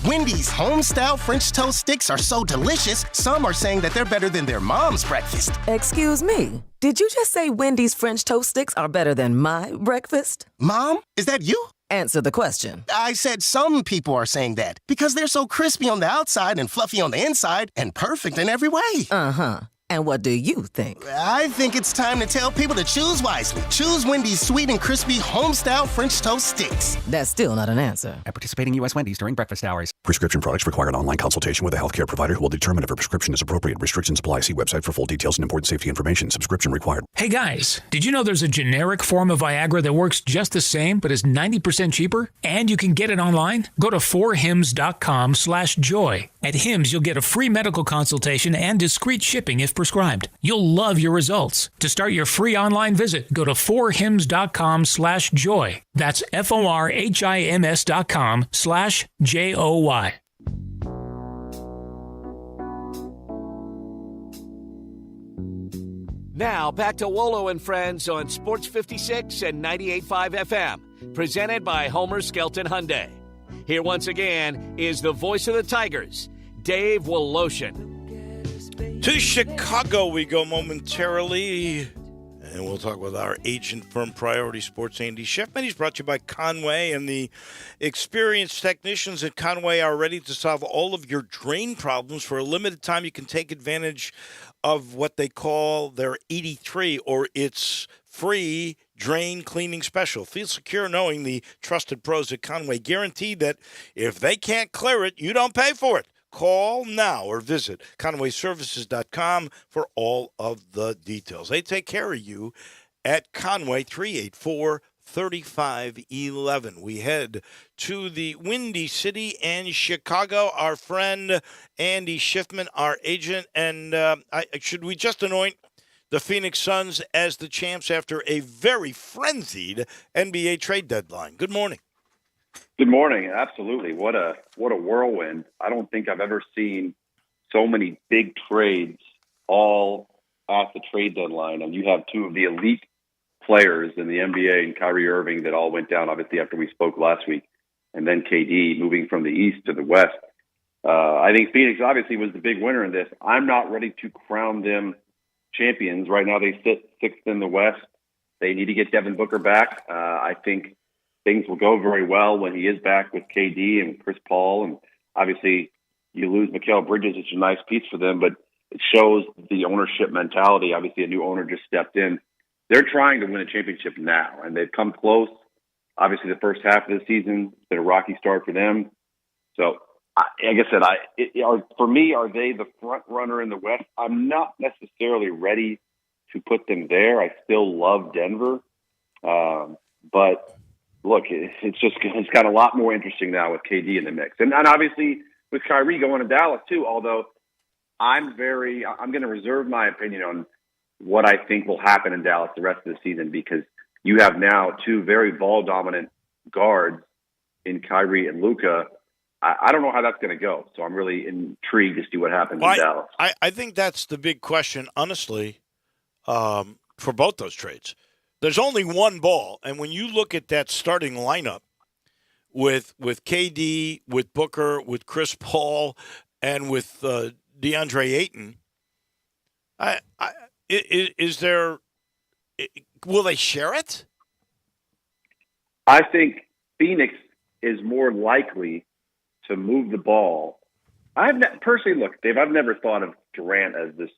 Wendy's home-style French toast sticks are so delicious, some are saying that they're better than their mom's breakfast. Excuse me, did you just say Wendy's French toast sticks are better than my breakfast? Mom, is that you? Answer the question. I said some people are saying that because they're so crispy on the outside and fluffy on the inside and perfect in every way. Uh-huh. And what do you think? I think it's time to tell people to choose wisely. Choose Wendy's sweet and crispy home-style French toast sticks. That's still not an answer. At participating U.S. Wendy's during breakfast hours. Prescription products require an online consultation with a healthcare provider who will determine if a prescription is appropriate. Restrictions apply. See website for full details and important safety information. Subscription required. Hey guys, did you know there's a generic form of Viagra that works just the same but is 90% cheaper? And you can get it online? Go to 4hims.com/joy. At Hims, you'll get a free medical consultation and discreet shipping if prescribed. You'll love your results. To start your free online visit, go to 4hims.com/joy. That's FORHIMS.com/JOY. Now, back to Wolo and Friends on Sports 56 and 98.5 FM, presented by Homer Skelton Hyundai. Here once again is the voice of the Tigers, Dave Woloshin. To Chicago we go momentarily, and we'll talk with our agent firm Priority Sports, Andy Schiffman. He's brought to you by Conway, and the experienced technicians at Conway are ready to solve all of your drain problems. For a limited time, you can take advantage of what they call their 83, or its free drain cleaning special. Feel secure knowing the trusted pros at Conway guarantee that if they can't clear it, you don't pay for it. Call now or visit conwayservices.com for all of the details. They take care of you at Conway, 384-3511. We head to the Windy City and Chicago. Our friend Andy Schiffman, our agent, and should we just anoint the Phoenix Suns as the champs after a very frenzied NBA trade deadline? Good morning. Good morning. Absolutely. What a whirlwind. I don't think I've ever seen so many big trades all at the trade deadline. And you have two of the elite players in the NBA and Kyrie Irving that all went down, obviously, after we spoke last week. And then KD moving from the East to the West. I think Phoenix obviously was the big winner in this. I'm not ready to crown them champions. Right now they sit sixth in the West. They need to get Devin Booker back. I think things will go very well when he is back with KD and Chris Paul. And obviously you lose Mikal Bridges. It's a nice piece for them, but it shows the ownership mentality. Obviously a new owner just stepped in. They're trying to win a championship now, and they've come close. Obviously the first half of the season, it's been a rocky start for them. So like I said, for me, are they the front runner in the West? I'm not necessarily ready to put them there. I still love Denver, but look, it's got a lot more interesting now with KD in the mix, and obviously with Kyrie going to Dallas too. Although I'm going to reserve my opinion on what I think will happen in Dallas the rest of the season, because you have now two very ball dominant guards in Kyrie and Luka. I don't know how that's going to go, so I'm really intrigued to see what happens in Dallas. I think that's the big question, honestly, for both those trades. There's only one ball, and when you look at that starting lineup with KD, with Booker, with Chris Paul, and with DeAndre Ayton, will they share it? I think Phoenix is more likely to move the ball. Personally, look, Dave, I've never thought of Durant as this,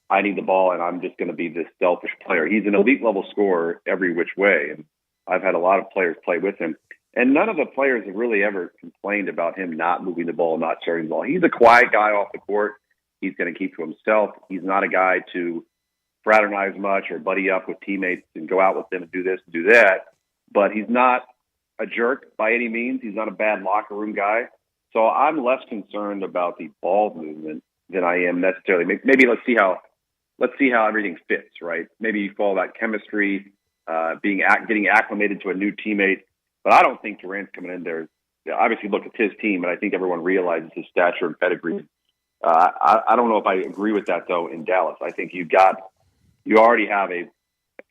I need the ball and I'm just going to be this selfish player. He's an elite level scorer every which way. And I've had a lot of players play with him. And none of the players have really ever complained about him not moving the ball, not sharing the ball. He's a quiet guy off the court. He's going to keep to himself. He's not a guy to fraternize much or buddy up with teammates and go out with them and do this and do that. But he's not a jerk by any means. He's not a bad locker room guy. So I'm less concerned about the ball movement than I am necessarily. Maybe let's see how everything fits, right? Maybe you follow that chemistry, getting acclimated to a new teammate. But I don't think Durant's coming in there. Obviously, look at his team, and I think everyone realizes his stature and pedigree. I don't know if I agree with that though in Dallas. I think you already have a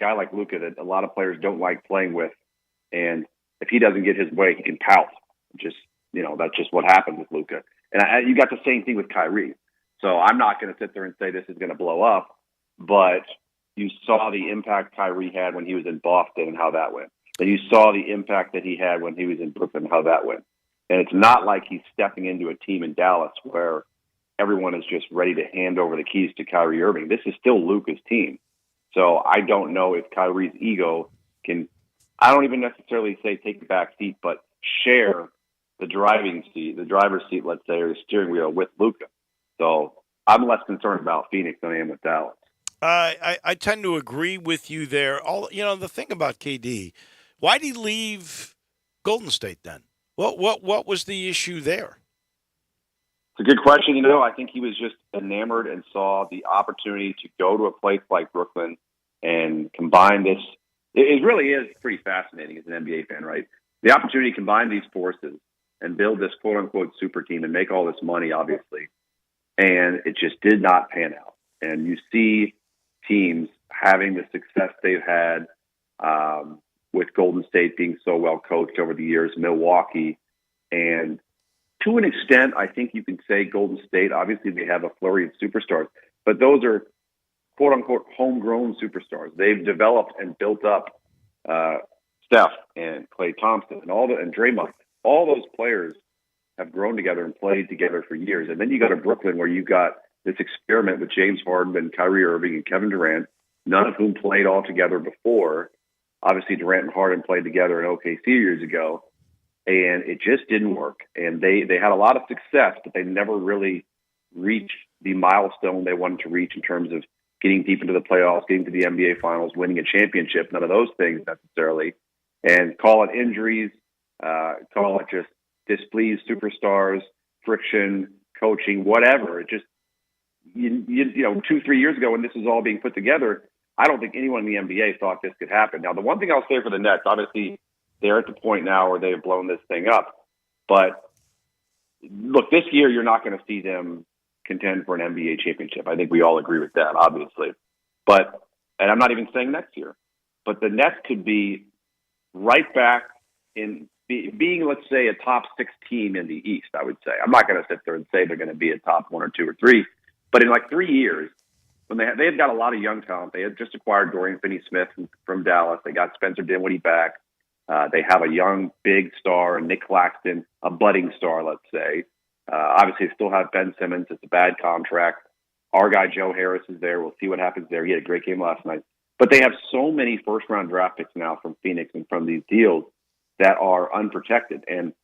guy like Luka that a lot of players don't like playing with, and if he doesn't get his way, he can pout. That's just what happened with Luka. And you got the same thing with Kyrie. So I'm not going to sit there and say this is going to blow up, but you saw the impact Kyrie had when he was in Boston and how that went. And you saw the impact that he had when he was in Brooklyn and how that went. And it's not like he's stepping into a team in Dallas where everyone is just ready to hand over the keys to Kyrie Irving. This is still Luka's team. So I don't know if Kyrie's ego can, I don't even necessarily say take the back seat, but share the driver's seat, let's say, or the steering wheel with Luka. So I'm less concerned about Phoenix than I am with Dallas. I tend to agree with you there. The thing about KD, why did he leave Golden State then? What was the issue there? It's a good question. I think he was just enamored and saw the opportunity to go to a place like Brooklyn and combine this. It really is pretty fascinating as an NBA fan, right? The opportunity to combine these forces and build this quote-unquote super team and make all this money, obviously. And it just did not pan out. And you see teams having the success they've had with Golden State being so well coached over the years, Milwaukee. And to an extent, I think you can say Golden State, obviously they have a flurry of superstars, but those are quote-unquote homegrown superstars. They've developed and built up Steph and Klay Thompson and Draymond. All those players have grown together and played together for years. And then you go to Brooklyn where you've got this experiment with James Harden and Kyrie Irving and Kevin Durant, none of whom played all together before. Obviously, Durant and Harden played together in OKC years ago, and it just didn't work. And they had a lot of success, but they never really reached the milestone they wanted to reach in terms of getting deep into the playoffs, getting to the NBA Finals, winning a championship, none of those things necessarily. And call it injuries, call it just displeased superstars, friction, coaching, whatever. It just, 2-3 years ago when this was all being put together, I don't think anyone in the NBA thought this could happen. Now, the one thing I'll say for the Nets, obviously they're at the point now where they've blown this thing up. But look, this year you're not going to see them contend for an NBA championship. I think we all agree with that, obviously. And I'm not even saying next year, but the Nets could be right back in being, let's say, a top 6 team in the East, I would say. I'm not going to sit there and say they're going to be a top 1 or 2 or 3, but in like 3 years, when they had got a lot of young talent. They had just acquired Dorian Finney-Smith from Dallas. They got Spencer Dinwiddie back. They have a young, big star, Nick Claxton, a budding star, let's say. Obviously, they still have Ben Simmons. It's a bad contract. Our guy, Joe Harris, is there. We'll see what happens there. He had a great game last night. But they have so many first-round draft picks now from Phoenix and from these deals that are unprotected. And,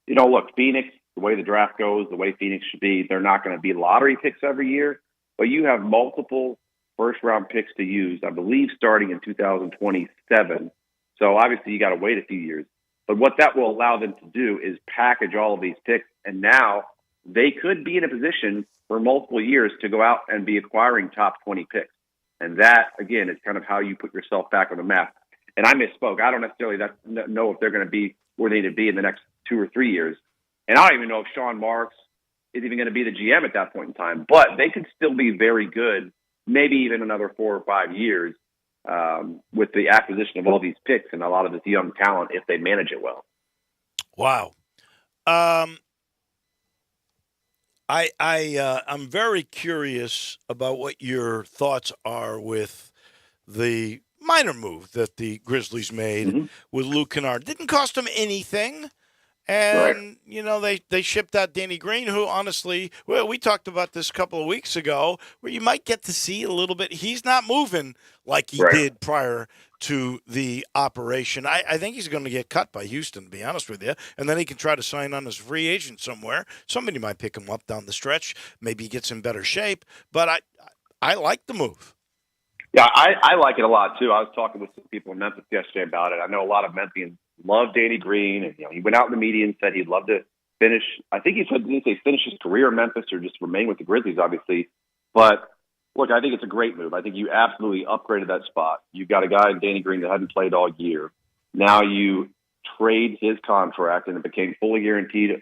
look, Phoenix, the way the draft goes, the way Phoenix should be, they're not going to be lottery picks every year, but you have multiple first-round picks to use, I believe, starting in 2027. So obviously you got to wait a few years. But what that will allow them to do is package all of these picks, and now they could be in a position for multiple years to go out and be acquiring top 20 picks. And that, again, is kind of how you put yourself back on the map. And I misspoke. I don't necessarily know if they're going to be where they need to be in the next 2 or 3 years. And I don't even know if Sean Marks is even going to be the GM at that point in time. But they could still be very good, maybe even another 4 or 5 years with the acquisition of all these picks and a lot of this young talent if they manage it well. Wow. I'm very curious about what your thoughts are with the minor move that the Grizzlies made with Luke Kennard. Didn't cost them anything. And, they shipped out Danny Green, who honestly, we talked about this a couple of weeks ago, where you might get to see a little bit. He's not moving like he did prior to the operation. I think he's going to get cut by Houston, to be honest with you. And then he can try to sign on as a free agent somewhere. Somebody might pick him up down the stretch. Maybe he gets in better shape. But I like the move. Yeah, I like it a lot, too. I was talking with some people in Memphis yesterday about it. I know a lot of Memphians love Danny Green, and he went out in the media and said he'd love to finish. I think he said, didn't he say finish his career in Memphis or just remain with the Grizzlies, obviously. But look, I think it's a great move. I think you absolutely upgraded that spot. You've got a guy in Danny Green that hadn't played all year. Now you trade his contract, and it became fully guaranteed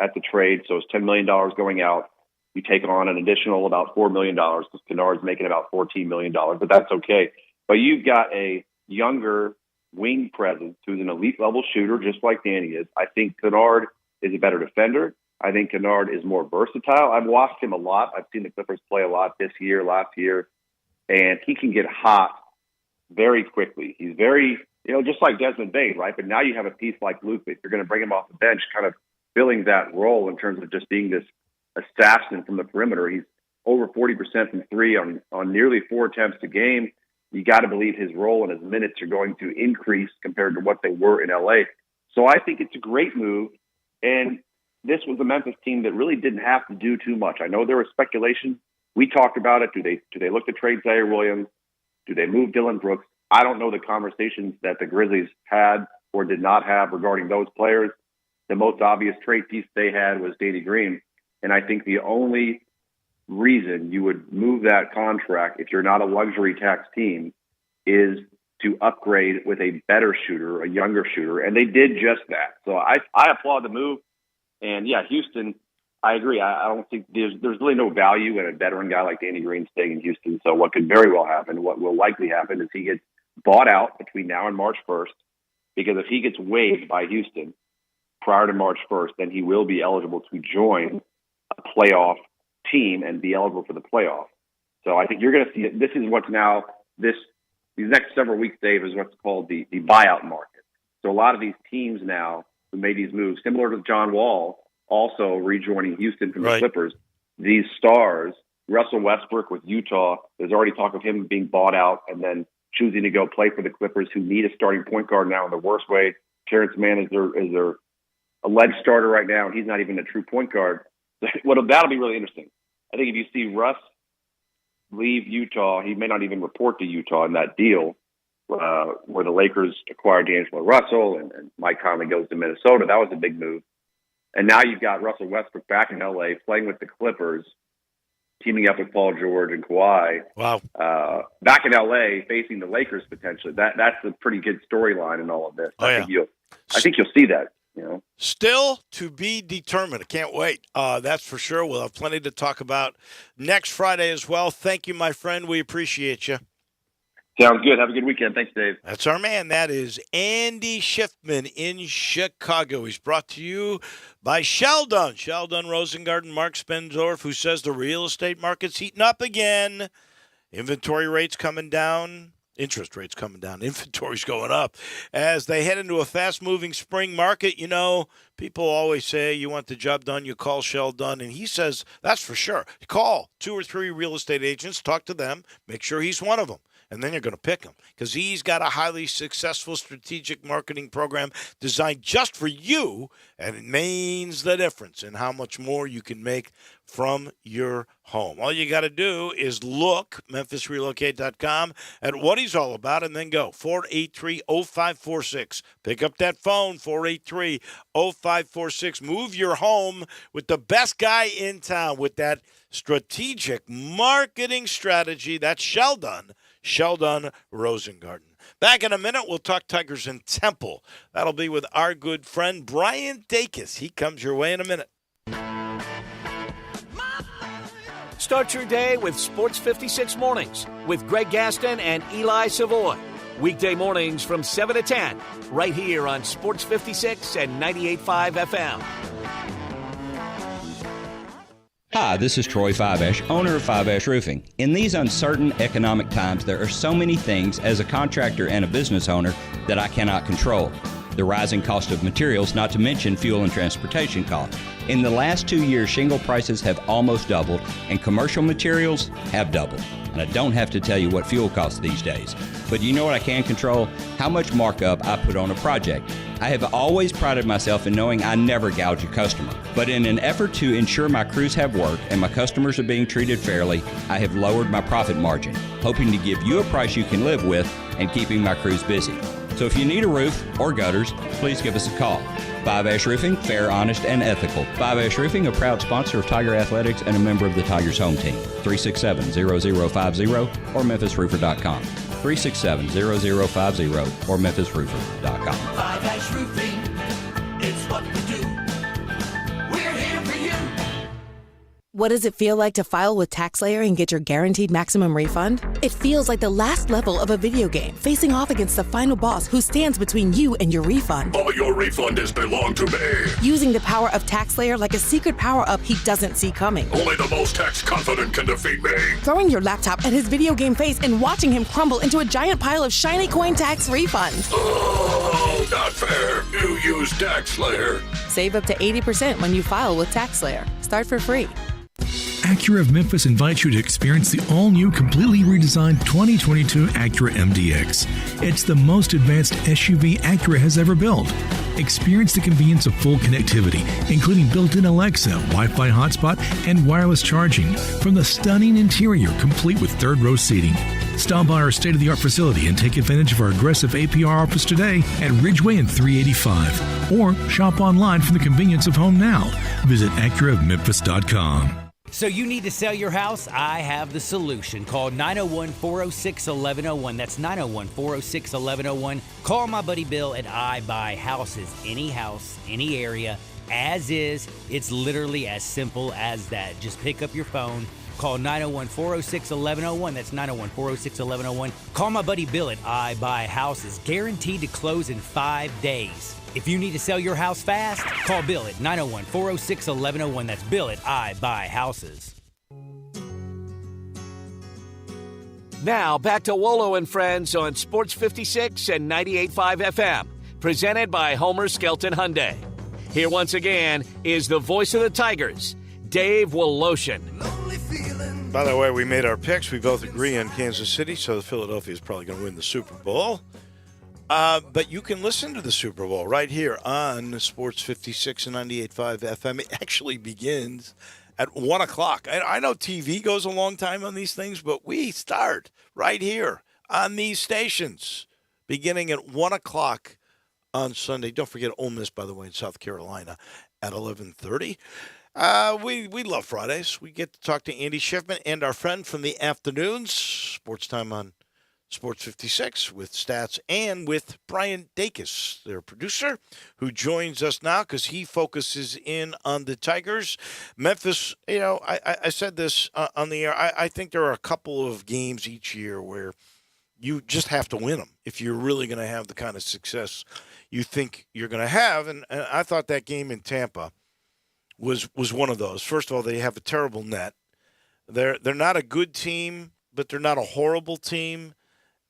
at the trade. So it's $10 million going out. You take on an additional about $4 million because Kennard's making about $14 million, but that's okay. But you've got a younger wing presence who's an elite level shooter, just like Danny is. I think Kennard is a better defender. I think Kennard is more versatile. I've watched him a lot. I've seen the Clippers play a lot this year, last year, and he can get hot very quickly. He's very, just like Desmond Bane, right? But now you have a piece like Luke that you're going to bring him off the bench, kind of filling that role in terms of just being this assassin from the perimeter. He's over 40% from three on nearly 4 attempts a game. You got to believe his role and his minutes are going to increase compared to what they were in LA. So I think it's a great move. And this was a Memphis team that really didn't have to do too much. I know there was speculation. We talked about it. Do they look to trade Zaire Williams? Do they move Dylan Brooks? I don't know the conversations that the Grizzlies had or did not have regarding those players. The most obvious trade piece they had was Danny Green. And I think the only reason you would move that contract if you're not a luxury tax team is to upgrade with a better shooter, a younger shooter. And they did just that. So I applaud the move. And yeah, Houston, I agree. I don't think there's really no value in a veteran guy like Danny Green staying in Houston. So what could very well happen, what will likely happen, is he gets bought out between now and March 1st, because if he gets waived by Houston prior to March 1st, then he will be eligible to join a playoff team and be eligible for the playoff. So I think you're going to see this is what's now these next several weeks, Dave, is what's called the buyout market. So a lot of these teams now who made these moves, similar to John Wall, also rejoining Houston from the Clippers, these stars, Russell Westbrook with Utah, there's already talk of him being bought out and then choosing to go play for the Clippers, who need a starting point guard now in the worst way. Terrence Mann is their alleged starter right now, and he's not even a true point guard. That'll be really interesting. I think if you see Russ leave Utah, he may not even report to Utah in that deal where the Lakers acquired D'Angelo Russell and Mike Conley goes to Minnesota. That was a big move. And now you've got Russell Westbrook back in LA playing with the Clippers, teaming up with Paul George and Kawhi. Wow. Back in LA facing the Lakers potentially. That's a pretty good storyline in all of this. I think you'll see that. Still to be determined. I can't wait. That's for sure. We'll have plenty to talk about next Friday as well. Thank you, my friend. We appreciate you. Sounds good. Have a good weekend. Thanks, Dave. That's our man. That is Andy Schiffman in Chicago. He's brought to you by Sheldon Rosengarten, Mark Spendorf, who says the real estate market's heating up again. Inventory rates coming down. interest rates coming down, inventory's going up. As they head into a fast-moving spring market, you know, people always say you want the job done, you call Sheldon, and he says that's for sure. Call 2 or 3 real estate agents, talk to them, make sure he's one of them. And then you're going to pick him because he's got a highly successful strategic marketing program designed just for you, and it means the difference in how much more you can make from your home. All you got to do is look, MemphisRelocate.com, at what he's all about, and then go 483-0546. Pick up that phone, 483-0546. Move your home with the best guy in town with that strategic marketing strategy. That's Sheldon Rosengarten. Back in a minute, we'll talk Tigers in Temple. That'll be with our good friend Brian Dacus. He comes your way in a minute. Start your day with Sports 56 Mornings with Greg Gaston and Eli Savoy. Weekday mornings from 7 to 10, right here on Sports 56 and 98.5 FM. Hi, this is Troy Fiveash, owner of Fiveash Roofing. In these uncertain economic times, there are so many things as a contractor and a business owner that I cannot control. The rising cost of materials, not to mention fuel and transportation costs. In the last 2 years, shingle prices have almost doubled, and commercial materials have doubled. And I don't have to tell you what fuel costs these days. But you know what I can control? How much markup I put on a project. I have always prided myself in knowing I never gouge a customer. But in an effort to ensure my crews have work and my customers are being treated fairly, I have lowered my profit margin, hoping to give you a price you can live with and keeping my crews busy. So if you need a roof or gutters, please give us a call. Fiveash Roofing, fair, honest, and ethical. Fiveash Roofing, a proud sponsor of Tiger Athletics and a member of the Tigers home team. 367-0050 or memphisroofer.com. 367-0050 or memphisroofer.com. Fiveash Roofing, it's what we do. We're here for you. What does it feel like to file with TaxSlayer and get your guaranteed maximum refund? It feels like the last level of a video game, facing off against the final boss who stands between you and your refund. All your refund is belong to me. Using the power of TaxSlayer like a secret power-up he doesn't see coming. Only the most tax-confident can defeat me. Throwing your laptop at his video game face and watching him crumble into a giant pile of shiny coin tax refunds. Oh, not fair. You use TaxSlayer. Save up to 80% when you file with TaxSlayer. Start for free. Acura of Memphis invites you to experience the all-new, completely redesigned 2022 Acura MDX. It's the most advanced SUV Acura has ever built. Experience the convenience of full connectivity, including built-in Alexa, Wi-Fi hotspot, and wireless charging, from the stunning interior complete with third-row seating. Stop by our state-of-the-art facility and take advantage of our aggressive APR offers today at Ridgeway and 385. Or shop online from the convenience of home now. Visit AcuraofMemphis.com. So you need to sell your house? I have the solution. Call 901-406-1101. That's 901-406-1101. Call my buddy Bill at I Buy Houses. Any house, any area, as is. It's literally as simple as that. Just pick up your phone. Call 901-406-1101. That's 901-406-1101. Call my buddy Bill at I Buy Houses. Guaranteed to close in 5 days. If you need to sell your house fast, call Bill at 901-406-1101. That's Bill at I Buy Houses. Now, back to Wolo and Friends on Sports 56 and 98.5 FM, presented by Homer Skelton Hyundai. Here once again is the voice of the Tigers, Dave Woloshin. By the way, we made our picks. We both agree on Kansas City, so Philadelphia is probably going to win the Super Bowl. But you can listen to the Super Bowl right here on Sports 56 and 98.5 FM. It actually begins at 1 o'clock. I know TV goes a long time on these things, but we start right here on these stations beginning at 1 o'clock on Sunday. Don't forget Ole Miss, by the way, in South Carolina at 11:30. We love Fridays. We get to talk to Andy Schiffman and our friend from the afternoons, Sports Time on Sports 56 with stats and with Brian Dacus, their producer, who joins us now because he focuses in on the Tigers. Memphis, you know, I said this on the air. I think there are a couple of games each year where you just have to win them if you're really going to have the kind of success you think you're going to have. And I thought that game in Tampa was one of those. First of all, they have a terrible net. They're not a good team, but they're not a horrible team.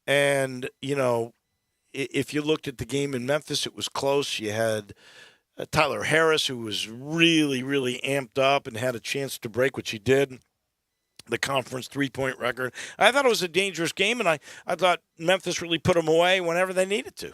And, if you looked at the game in Memphis, it was close. You had Tyler Harris, who was really, really amped up and had a chance to break, which he did, the conference three-point record. I thought it was a dangerous game, and I thought Memphis really put them away whenever they needed to.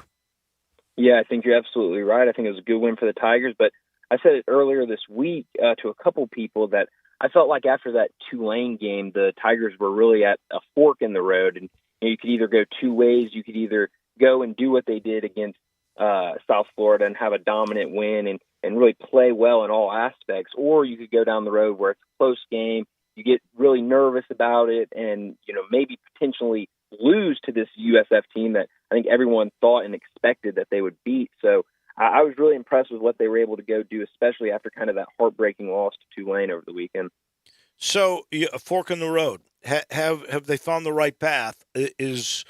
Yeah, I think you're absolutely right. I think it was a good win for the Tigers, but I said it earlier this week to a couple people that I felt like after that Tulane game, the Tigers were really at a fork in the road, and you could either go two ways. You could either go and do what they did against South Florida and have a dominant win and really play well in all aspects, or you could go down the road where it's a close game. You get really nervous about it and, maybe potentially lose to this USF team that I think everyone thought and expected that they would beat. So I was really impressed with what they were able to go do, especially after kind of that heartbreaking loss to Tulane over the weekend. So a fork in the road. Have they found the right path? Is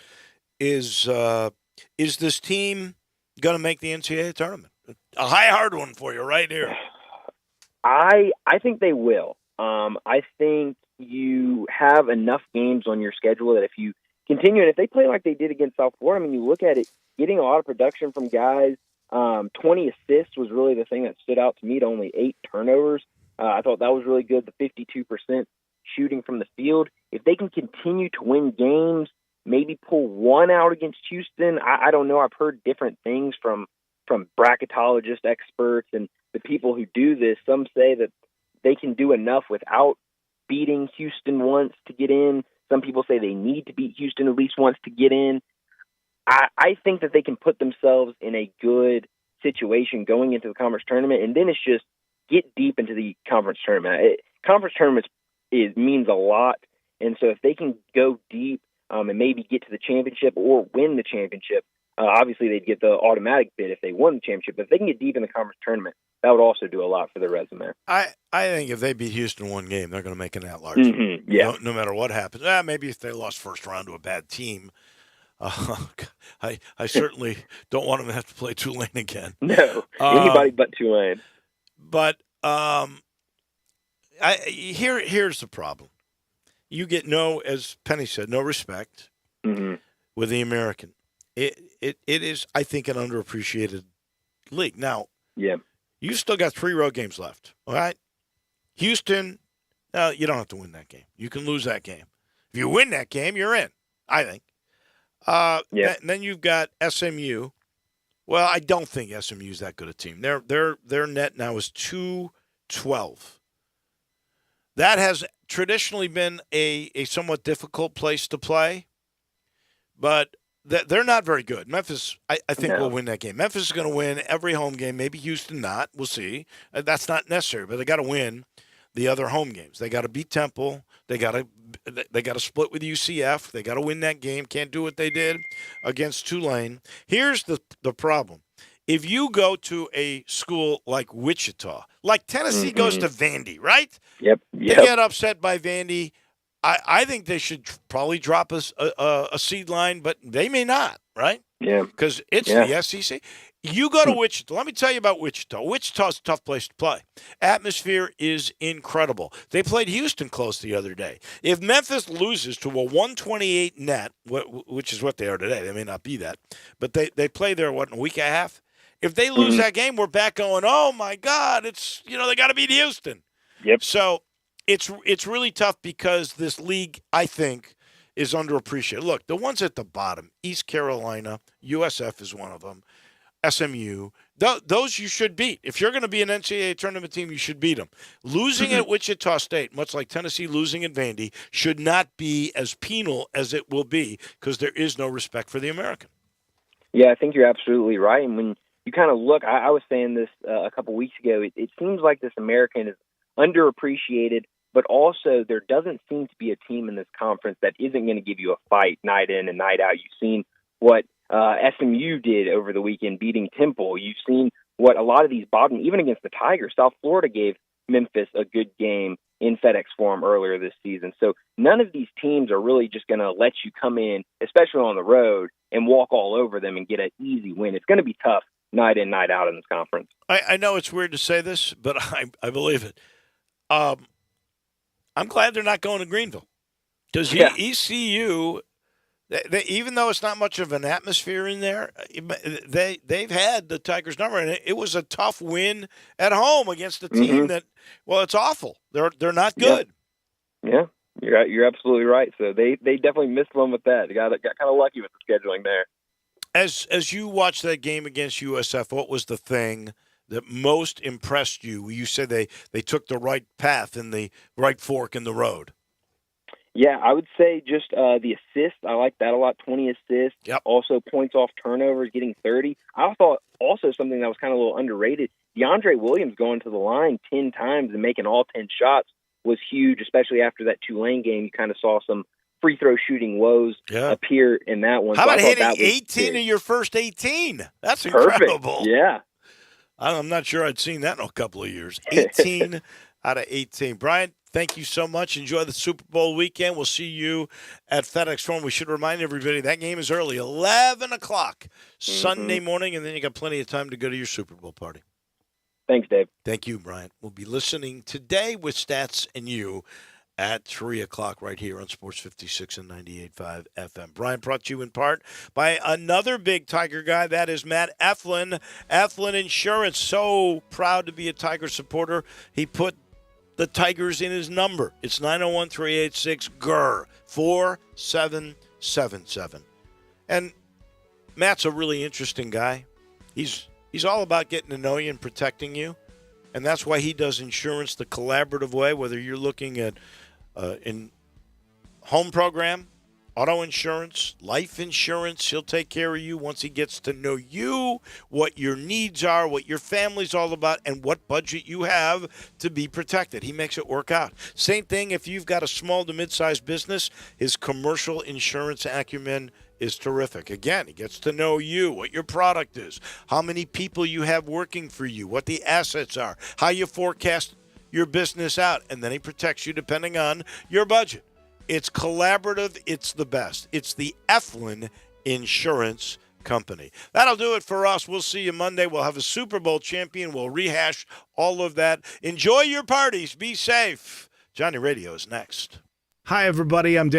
this team going to make the NCAA tournament? A hard one for you right here. I think they will. I think you have enough games on your schedule that if you continue, and if they play like they did against South Florida, you look at it, getting a lot of production from guys, 20 assists was really the thing that stood out to me to only 8 turnovers. I thought that was really good, the 52% shooting from the field. If they can continue to win games, maybe pull one out against Houston, I don't know. I've heard different things from bracketologist experts and the people who do this. Some say that they can do enough without beating Houston once to get in. Some people say they need to beat Houston at least once to get in. I think that they can put themselves in a good situation going into the conference tournament, and then it's just get deep into the conference tournament. Conference tournaments means a lot, and so if they can go deep and maybe get to the championship or win the championship, obviously they'd get the automatic bid if they won the championship. But if they can get deep in the conference tournament, that would also do a lot for their resume. I think if they beat Houston one game, they're going to make an at-large. Yeah. No matter what happens. Maybe if they lost first round to a bad team. I certainly don't want them to have to play Tulane again. No, anybody but Tulane. But here's the problem. You get as Penny said, no respect with the American. It is, I think, an underappreciated league. Now, you still got 3 road games left, all right? Houston, you don't have to win that game. You can lose that game. If you win that game, you're in, I think. And then you've got SMU. Well, I don't think SMU is that good a team. Their net now is 2-12. That has traditionally been a somewhat difficult place to play, but they're not very good. Memphis, I think, will win that game. Memphis is going to win every home game. Maybe Houston not. We'll see. That's not necessary, but they got to win the other home games. They got to beat Temple. They got to split with UCF. They got to win that game. Can't do what they did against Tulane. Here's the problem. If you go to a school like Wichita, like Tennessee goes to Vandy, right? Yep. They get upset by Vandy. I think they should probably drop a seed line, but they may not, right? Yeah. Because it's the SEC. You go to Wichita. Let me tell you about Wichita. Wichita's a tough place to play. Atmosphere is incredible. They played Houston close the other day. If Memphis loses to a 128 net, which is what they are today, they may not be that, but they play there, in a week and a half? If they lose that game, we're back going, oh, my God, it's they got to beat Houston. Yep. So it's really tough because this league, I think, is underappreciated. Look, the ones at the bottom, East Carolina, USF is one of them, SMU, those you should beat. If you're going to be an NCAA tournament team, you should beat them. Losing at Wichita State, much like Tennessee losing at Vandy, should not be as penal as it will be because there is no respect for the American. Yeah, I think you're absolutely right. And when you kind of look, I was saying this a couple weeks ago, it seems like this American is underappreciated, but also there doesn't seem to be a team in this conference that isn't going to give you a fight night in and night out. You've seen what SMU did over the weekend, beating Temple. You've seen what a lot of these bottom, even against the Tigers, South Florida gave Memphis a good game in FedEx Forum earlier this season. So none of these teams are really just going to let you come in, especially on the road, and walk all over them and get an easy win. It's going to be tough night in, night out in this conference. I know it's weird to say this, but I believe it. I'm glad they're not going to Greenville because ECU, Even though it's not much of an atmosphere in there, they've had the Tigers' number, and it was a tough win at home against a team that, well, it's awful. They're not good. Yeah, you're absolutely right. So they definitely missed one with that. They got kind of lucky with the scheduling there. As you watched that game against USF, what was the thing that most impressed you? You said they took the right path and the right fork in the road. Yeah, I would say just the assists. I like that a lot. 20 assists. Yep. Also points off turnovers, getting 30. I thought also something that was kind of a little underrated. DeAndre Williams going to the line 10 times and making all 10 shots was huge, especially after that Tulane game. You kind of saw some free throw shooting woes appear in that one. How about hitting that 18 in your first 18? That's perfect. Incredible. Yeah. I'm not sure I'd seen that in a couple of years. 18 out of 18. Brian, thank you so much. Enjoy the Super Bowl weekend. We'll see you at FedEx Forum. We should remind everybody that game is early, 11 o'clock Sunday morning, and then you got plenty of time to go to your Super Bowl party. Thanks, Dave. Thank you, Brian. We'll be listening today with Stats and You at 3 o'clock right here on Sports 56 and 98.5 FM. Brian, brought to you in part by another big Tiger guy. That is Matt Eflin. Eflin Insurance. So proud to be a Tiger supporter. He put the Tigers in his number. It's 901-386-GER 4777. And Matt's a really interesting guy. He's all about getting to know you and protecting you. And that's why he does insurance the collaborative way, whether you're looking at in home program, auto insurance, life insurance. He'll take care of you once he gets to know you, what your needs are, what your family's all about, and what budget you have to be protected. He makes it work out. Same thing if you've got a small to mid-sized business. His commercial insurance acumen is terrific. Again, he gets to know you, what your product is, how many people you have working for you, what the assets are, how you forecast your business out, and then he protects you depending on your budget. It's collaborative. It's the best. It's the Eflin Insurance Company. That'll do it for us. We'll see you Monday. We'll have a Super Bowl champion. We'll rehash all of that. Enjoy your parties. Be safe. Johnny Radio is next. Hi, everybody. I'm Dan.